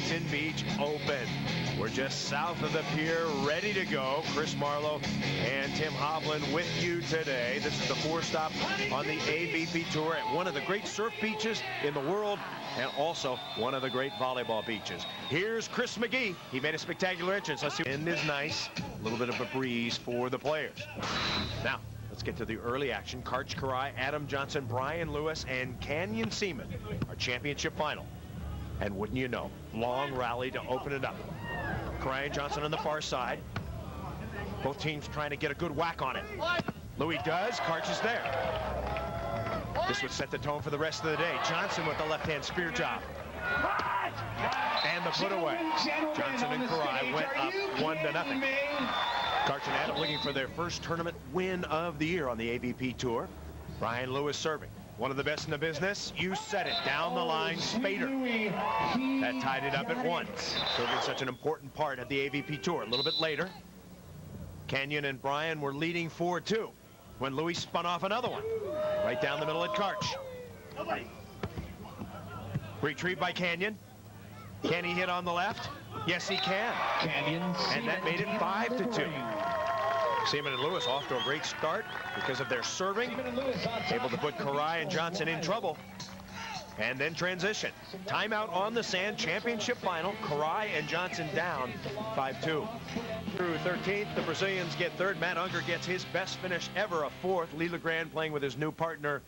Huntington Beach Open. We're just south of the pier, ready to go. Chris Marlowe and Tim Hovland with you today. This is the 4th stop on the AVP Tour at one of the great surf beaches in the world, and also one of the great volleyball beaches. Here's Chris McGee. He made a spectacular entrance. Let's see. Wind is nice. A little bit of a breeze for the players. Now, let's get to the early action. Karch Kiraly, Adam Johnson, Brian Lewis, and Canyon Ceman, our championship final. And wouldn't you know, long rally to open it up. Kiraly and Johnson on the far side. Both teams trying to get a good whack on it. Louis does. Karch is there. This would set the tone for the rest of the day. Johnson with the left-hand spear job. And the put away. Johnson and Kiraly went up 1-0. Karch and Adam looking for their first tournament win of the year on the AVP Tour. Brian Lewis serving. One of the best in the business. You said it. Down the line, Spader. That tied it up at 1. Serving such an important part of the AVP Tour. A little bit later, Canyon and Brian were leading 4-2 when Louis spun off another one. Right down the middle at Karch. Retrieved by Canyon. Can he hit on the left? Yes, he can. And that made it 5-2. Ceman and Lewis off to a great start because of their serving. Able to put Kiraly and Johnson in trouble. And then transition. Timeout on the sand. Championship final. Kiraly and Johnson down 5-2. Through 13th, the Brazilians get 3rd. Matt Unger gets his best finish ever, a 4th. Lee LeGrand playing with his new partner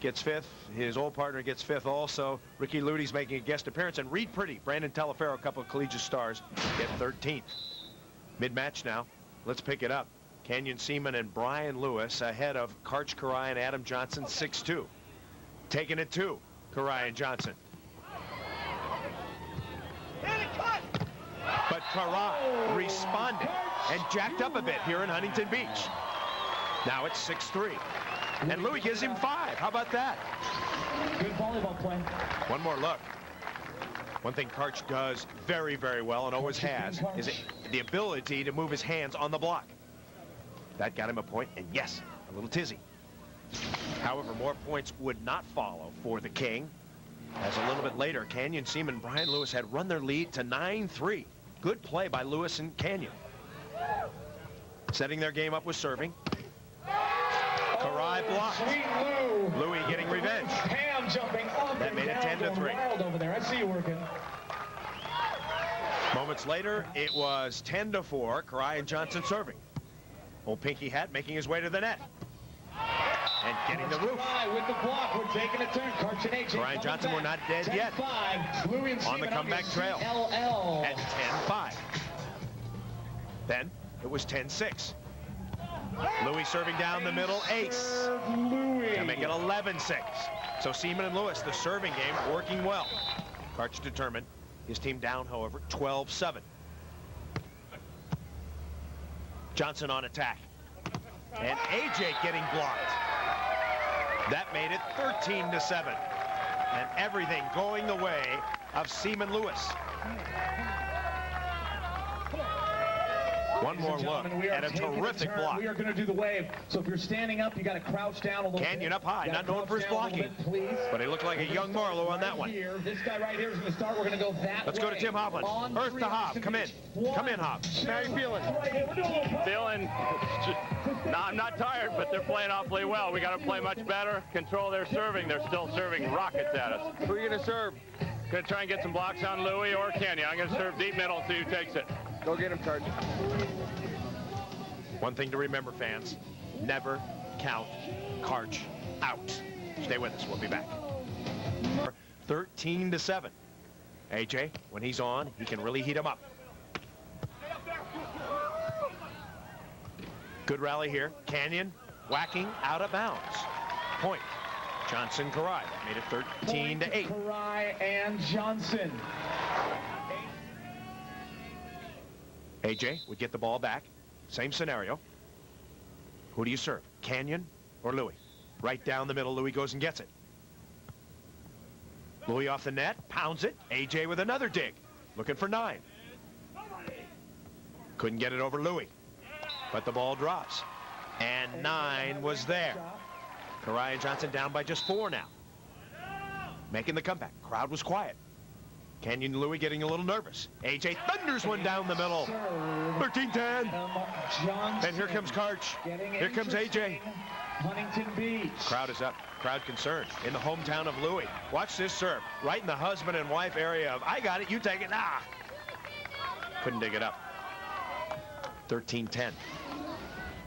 gets 5th. His old partner gets 5th also. Ricky Luty's making a guest appearance. And Reed Priddy, Brandon Talaferro, a couple of collegiate stars, get 13th. Mid-match now. Let's pick it up. Canyon Ceman and Brian Lewis ahead of Karch Kiraly and Adam Johnson 6-2. Taking it 2, Kiraly and Johnson. But Kiraly responded and jacked up a bit here in Huntington Beach. Now it's 6-3. And Louis gives him 5. How about that? Good volleyball play. One more look. One thing Karch does very, very well and always has is the ability to move his hands on the block. That got him a point, and yes, a little tizzy. However, more points would not follow for the King, as a little bit later, Canyon Ceman and Brian Lewis had run their lead to 9-3. Good play by Lewis and Canyon. Setting their game up with serving. Kiraly blocked. Louis getting revenge. That made it 10-3. Over there. I see you working. Moments later, it was 10-4. Kiraly and Johnson serving. Old Pinky Hat making his way to the net. And getting the roof. With the block, we're taking a turn. Kiraly and Johnson were not dead yet. On the comeback trail at 10-5. Then it was 10-6. Louis serving down the middle, ace. To make it 11-6. So Ceman and Lewis, the serving game, working well. Karch determined. His team down, however, 12-7. Johnson on attack. And AJ getting blocked. That made it 13-7. And everything going the way of Ceman Lewis. One more look at a terrific block. We are going to do the wave. So if you're standing up, you got to crouch down a little bit. Canyon up high, not known for his blocking. But he looked like a young Marlowe on that one. This guy right here is going to start. We're going to go that Let's go to Tim Hovland. Earth to Hov. Come in. Come in, Hov. How are you feeling? No, I'm not tired, but they're playing awfully well. We got to play much better, control their serving. They're still serving rockets at us. Who are you going to serve? Going to try and get some blocks on Louis or Canyon. I'm going to serve deep middle and see who takes it. Go get him, Karch. One thing to remember, fans, never count Karch out. Stay with us. We'll be back. 13-7. AJ, when he's on, he can really heat him up. Good rally here. Canyon whacking out of bounds. Point. Johnson Kiraly. That made it 13-8. Kiraly and Johnson. AJ would get the ball back. Same scenario. Who do you serve? Canyon or Louis? Right down the middle, Louis goes and gets it. Louis off the net, pounds it. AJ with another dig. Looking for 9. Couldn't get it over Louis. But the ball drops. And 9 was there. Kiraly and Johnson down by just 4 now. Making the comeback. Crowd was quiet. Canyon and Louis getting a little nervous. AJ thunders one down the middle. 13-10. And here comes Karch. Here comes AJ. Huntington Beach. Crowd is up. Crowd concerned in the hometown of Louis. Watch this serve. Right in the husband and wife area of, I got it, you take it. Ah! Couldn't dig it up. 13-10.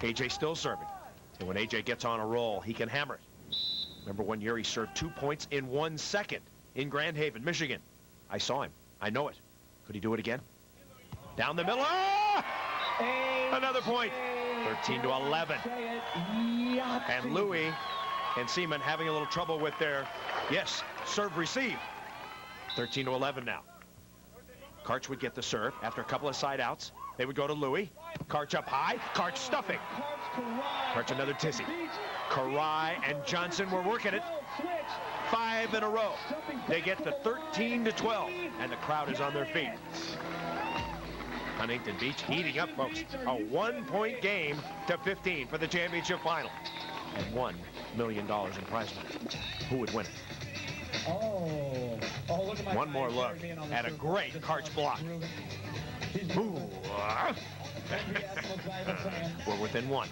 AJ still serving. And when AJ gets on a roll, he can hammer it. Remember one year he served 2 points in 1 second in Grand Haven, Michigan. I saw him. I know it. Could he do it again? Down the middle. Ah! Another point. 13-11. And Louis and Ceman having a little trouble with their, yes, serve receive. 13-11 now. Karch would get the serve after a couple of side outs. They would go to Louis. Karch up high. Karch stuffing. Karch another tizzy. Karai and Johnson were working it. 5 in a row. They get to 13-12, and the crowd is on their feet. Huntington Beach heating up, folks. A 1-point game to 15 for the championship final. And $1 million in prize money. Who would win it? Look at one more look at a great Karch block. We're within 1.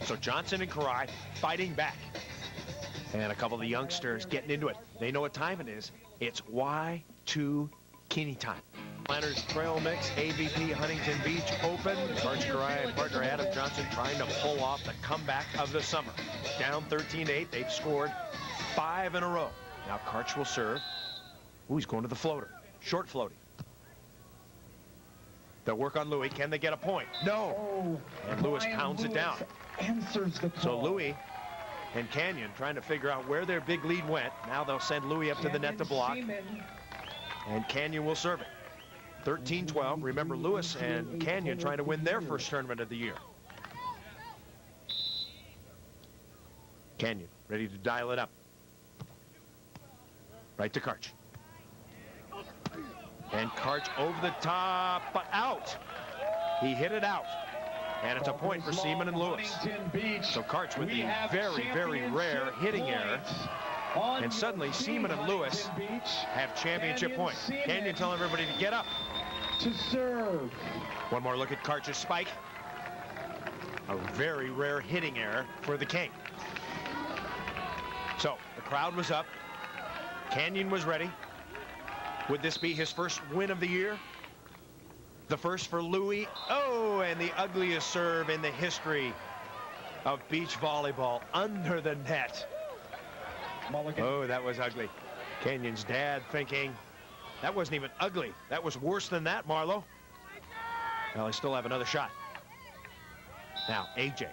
So Johnson and Karai fighting back. And a couple of the youngsters getting into it. They know what time it is. It's Y2 Keeney time. Planners Trail Mix, AVP Huntington Beach Open. Karch Karai and partner Adam Johnson trying to pull off the comeback of the summer. Down 13-8. They've scored 5 in a row. Now Karch will serve. Ooh, he's going to the floater. Short floating. They'll work on Louis. Can they get a point? No. And Lewis pounds it down. So Louis and Canyon trying to figure out where their big lead went. Now they'll send Louis up to the net to block. And Canyon will serve it. 13-12. Remember, Lewis and Canyon trying to win their first tournament of the year. Canyon ready to dial it up. Right to Karch. And Karch over the top, but out. He hit it out. And it's a point for Ceman and Lewis. So Karch with the very, very rare hitting error. And suddenly Ceman and Lewis have championship points. Canyon telling everybody to get up. To serve. One more look at Karch's spike. A very rare hitting error for the King. So the crowd was up. Canyon was ready. Would this be his first win of the year? The first for Louis. Oh, and the ugliest serve in the history of beach volleyball under the net. Oh, that was ugly. Canyon's dad thinking, that wasn't even ugly. That was worse than that, Marlo. Well, they still have another shot. Now, AJ,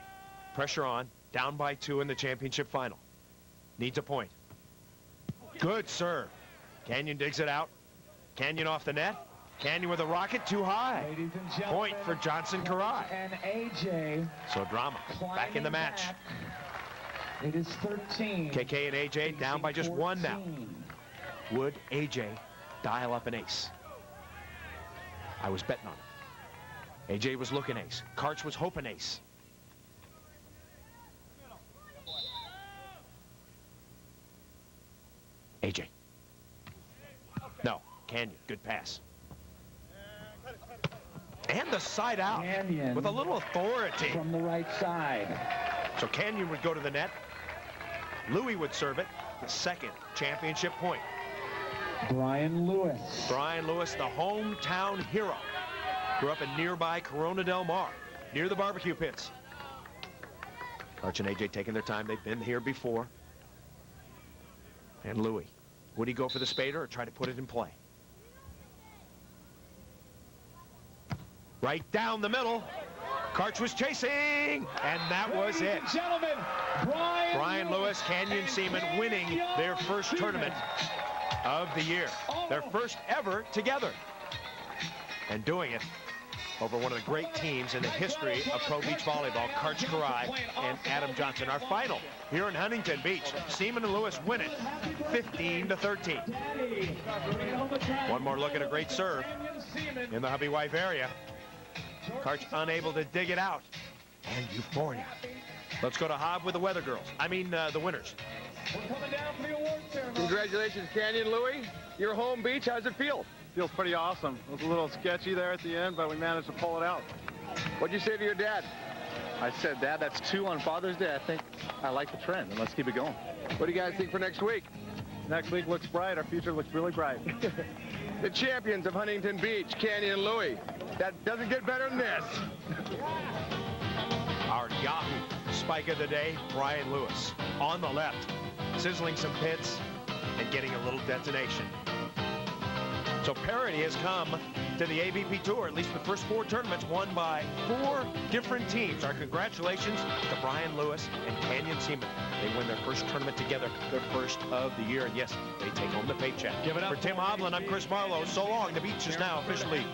pressure on, down by 2 in the championship final. Needs a point. Good serve. Canyon digs it out. Canyon off the net. Canyon with a rocket too high. Point for Johnson Karai. And AJ. So drama back in the match. It is 13. KK and AJ down by just 1 now. Would AJ dial up an ace? I was betting on it. AJ was looking ace. Karch was hoping ace. AJ. No. Canyon. Good pass. And the side out Canyon with a little authority. From the right side. So Canyon would go to the net. Louis would serve it. The second championship point. Brian Lewis. Brian Lewis, the hometown hero. Grew up in nearby Corona Del Mar, near the barbecue pits. Karch and AJ taking their time. They've been here before. And Louis. Would he go for the spader or try to put it in play? Right down the middle. Karch was chasing, and that was it. Gentlemen, Brian Lewis, Canyon Ceman winning their first tournament of the year. Their first ever together. And doing it over one of the great teams in the history of pro beach volleyball, Karch Karai and Adam Johnson. Our final here in Huntington Beach. Ceman and Lewis win it 15-13. One more look at a great serve in the hubby wife area. Karch unable to dig it out. And euphoria. Let's go to Hob with the weather girls. I mean, the winners. We're coming down for the award ceremony. Congratulations, Canyon Louis. Your home beach, how's it feel? feels pretty awesome. It was a little sketchy there at the end, but we managed to pull it out. What'd you say to your dad? I said, Dad, that's 2 on Father's Day. I think I like the trend, and let's keep it going. What do you guys think for next week? Next week looks bright. Our future looks really bright. The champions of Huntington Beach, Canyon and Louie. That doesn't get better than this. Our Yahoo spike of the day, Brian Lewis. On the left, sizzling some pits and getting a little detonation. So parity has come to the AVP Tour, at least the first 4 tournaments won by 4 different teams. Our congratulations to Brian Lewis and Canyon Ceman. They win their first tournament together, their first of the year. And yes, they take home the paycheck. Give it up for Tim Hovland, I'm Chris Marlowe. So long. The beach is now officially